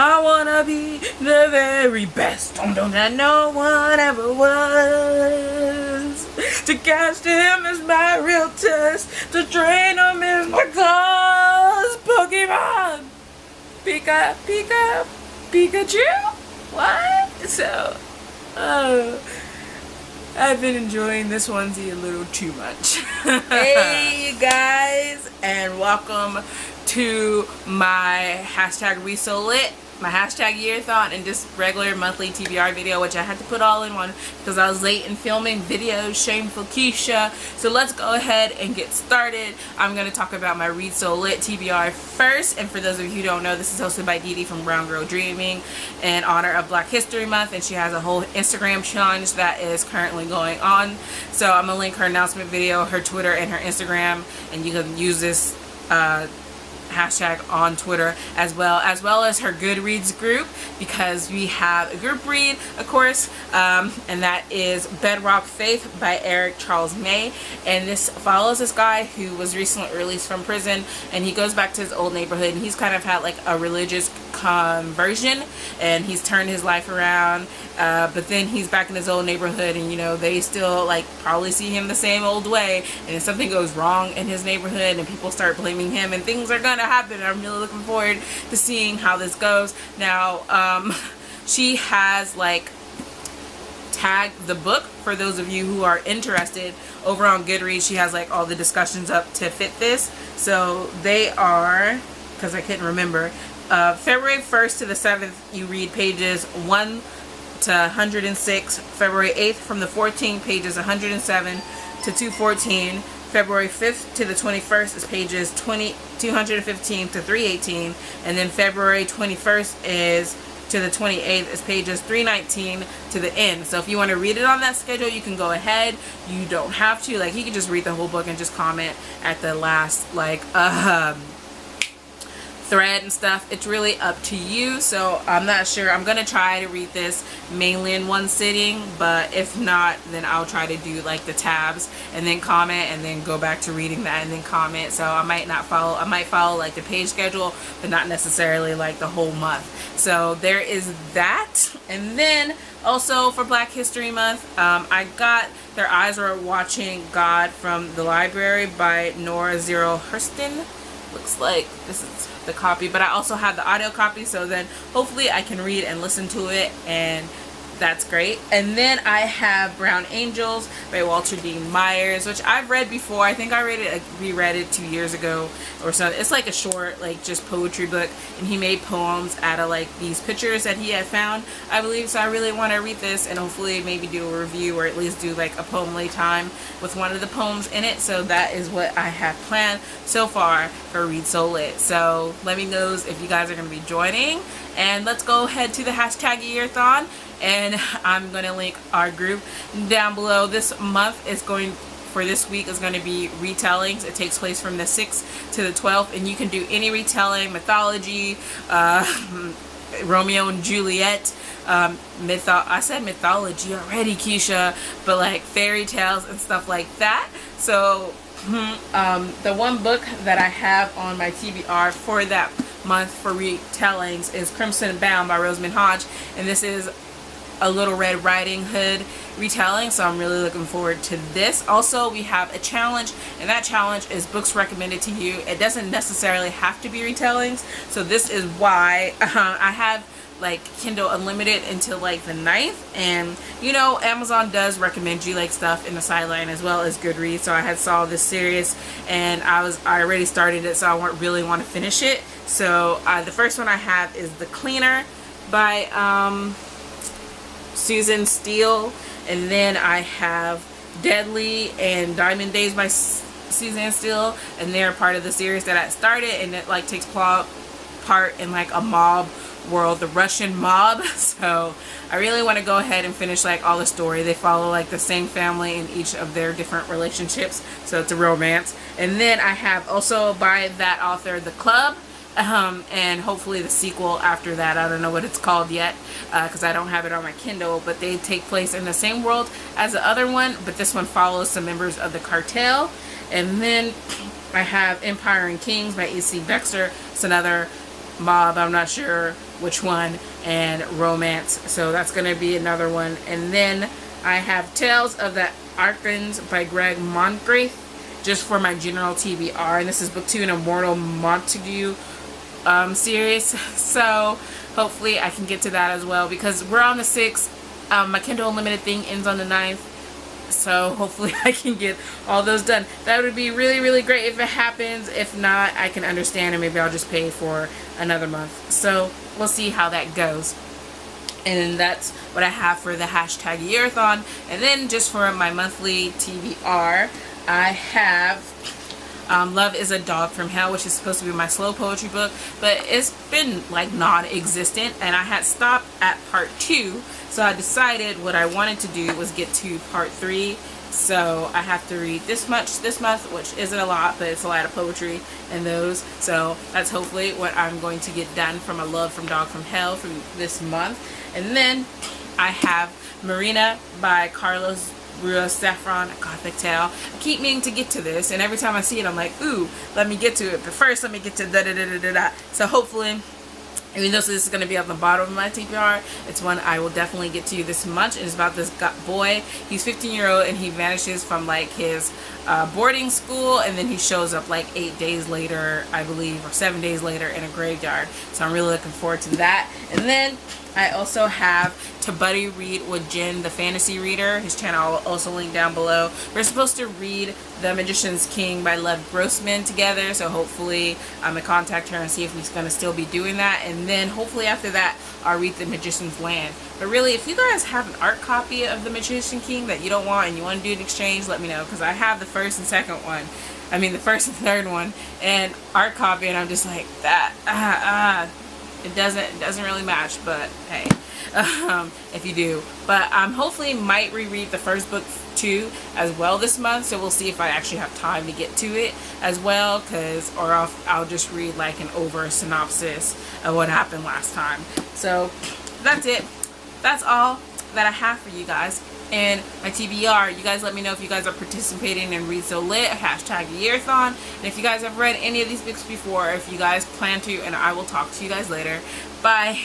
I wanna be the very best that no one ever was. To cast him is my real test. To train him is my cause. Pokemon. Pikachu? What? So, I've been enjoying this onesie a little too much. Hey you guys, and welcome to my hashtag ReadSoulLit, my hashtag yearathon, and just regular monthly TBR video, which I had to put all in one because I was late in filming videos. Shameful ke-sha. So let's go ahead and get started. I'm going to talk about my ReadSoulLit TBR first, and for those of you who don't know, this is hosted by Dee Dee from Brown Girl Dreaming in honor of Black History Month, and she has a whole Instagram challenge that is currently going on. So I'm going to link her announcement video, her Twitter, and her Instagram, and you can use this hashtag on Twitter as well as her Goodreads group, because we have a group read, of course, and that is Bedrock Faith by Eric Charles May, and this follows this guy who was recently released from prison, and he goes back to his old neighborhood, and he's kind of had like a religious conversion, and he's turned his life around, but then he's back in his old neighborhood, and you know, they still like probably see him the same old way, and if something goes wrong in his neighborhood and people start blaming him, and things are gonna happen. I'm really looking forward to seeing how this goes. Now she has like tagged the book for those of you who are interested over on Goodreads. She has like all the discussions up to fit this, so they are, because I couldn't remember, February 1st to the 7th you read pages 1 to 106, February 8th from the 14th pages 107 to 214, February 5th to the 21st is pages 215 to 318, and then February 21st is to the 28th is pages 319 to the end. So if you want to read it on that schedule, you can go ahead. You don't have to. Like, you can just read the whole book and just comment at the last like thread and stuff. It's really up to you. So I'm not sure. I'm gonna try to read this mainly in one sitting, but if not, then I'll try to do like the tabs and then comment and then go back to reading that and then comment. So I might follow like the page schedule, but not necessarily like the whole month. So there is that. And then also for Black History Month, I got Their Eyes Were Watching God from the library by Nora Zero Hurston. Looks like this is the copy, but I also have the audio copy, so then hopefully I can read and listen to it, and that's great. And then I have Brown Angels by Walter D. Myers, which I've read before. I think I reread it 2 years ago or so. It's like a short, like just poetry book, and he made poems out of like these pictures that he had found, I believe. So I really want to read this and hopefully maybe do a review, or at least do like a poem time with one of the poems in it. So that is what I have planned so far for ReadSoulLit. So let me know if you guys are going to be joining, and let's go ahead to the hashtag yearathon. And I'm going to link our group down below. This month is going, for this week, is going to be Retellings. It takes place from the 6th to the 12th, and you can do any retelling, mythology, Romeo and Juliet, I said mythology already, ke-sha, but like fairy tales and stuff like that. So the one book that I have on my TBR for that month for retellings is Crimson Bound by Rosamund Hodge, and this is a Little Red Riding Hood retelling, so I'm really looking forward to this. Also, we have a challenge, and that challenge is books recommended to you. It doesn't necessarily have to be retellings, so this is why I have like Kindle Unlimited until like the 9th, and you know, Amazon does recommend you like stuff in the sideline as well as Goodreads. So I had saw this series, and I already started it, so I won't really want to finish it. So the first one I have is The Cleaner by Susan Steele, and then I have Deadly and Diamond Days by Susan Steele, and they're part of the series that I started, and it like takes part in like a mob world, the Russian mob. So I really want to go ahead and finish like all the story. They follow like the same family in each of their different relationships, so it's a romance. And then I have also by that author The Club, and hopefully the sequel after that. I don't know what it's called yet because I don't have it on my Kindle, but they take place in the same world as the other one, but this one follows some members of the cartel. And then I have Empire and Kings by E.C. Baxter. It's another mob, I'm not sure which one, and romance. So that's going to be another one. And then I have Tales of the Archons by Greg Moncrief, just for my general TBR. And this is book 2 in Immortal Montague series. So hopefully I can get to that as well, because we're on the 6th. My Kindle Unlimited thing ends on the 9th. So hopefully I can get all those done. That would be really, really great if it happens. If not, I can understand, and maybe I'll just pay for another month. So we'll see how that goes. And that's what I have for the hashtag yearathon. And then just for my monthly TBR, I have Love is a Dog from Hell, which is supposed to be my slow poetry book, but it's been like non-existent, and I had stopped at part 2, so I decided what I wanted to do was get to part 3. So I have to read this much this month, which isn't a lot, but it's a lot of poetry in those. So that's hopefully what I'm going to get done from A Love from Dog from Hell from this month. And then I have Marina by Carlos Ruiz Zafran, a Gothic Tale. I keep meaning to get to this, and every time I see it I'm like, ooh, let me get to it, but first let me get to da da da da da da. So hopefully, even though this is going to be at the bottom of my TBR, it's one I will definitely get to this month. It's about this boy. He's 15-year-old, and he vanishes from like his boarding school, and then he shows up like 8 days later, I believe, or 7 days later in a graveyard. So I'm really looking forward to that. And then I also have To Buddy Read with Jen, the fantasy reader. His channel I'll also link down below. We're supposed to read The Magician's King by Lev Grossman together, so hopefully I'm going to contact her and see if he's going to still be doing that. And then hopefully after that I'll read The Magician's Land. But really, if you guys have an art copy of The Magician King that you don't want and you want to do an exchange, let me know, because I have the first and second one. I mean the first and third one and art copy, and I'm just like, that it doesn't really match, but hey, if you do. But hopefully might reread the first book too as well this month, so we'll see if I actually have time to get to it as well, or I'll just read like an over synopsis of what happened last time. So that's it. That's all that I have for you guys in my TBR. You guys let me know if you guys are participating in ReadSoulLit, hashtag yearathon, and if you guys have read any of these books before, or if you guys plan to, and I will talk to you guys later. Bye.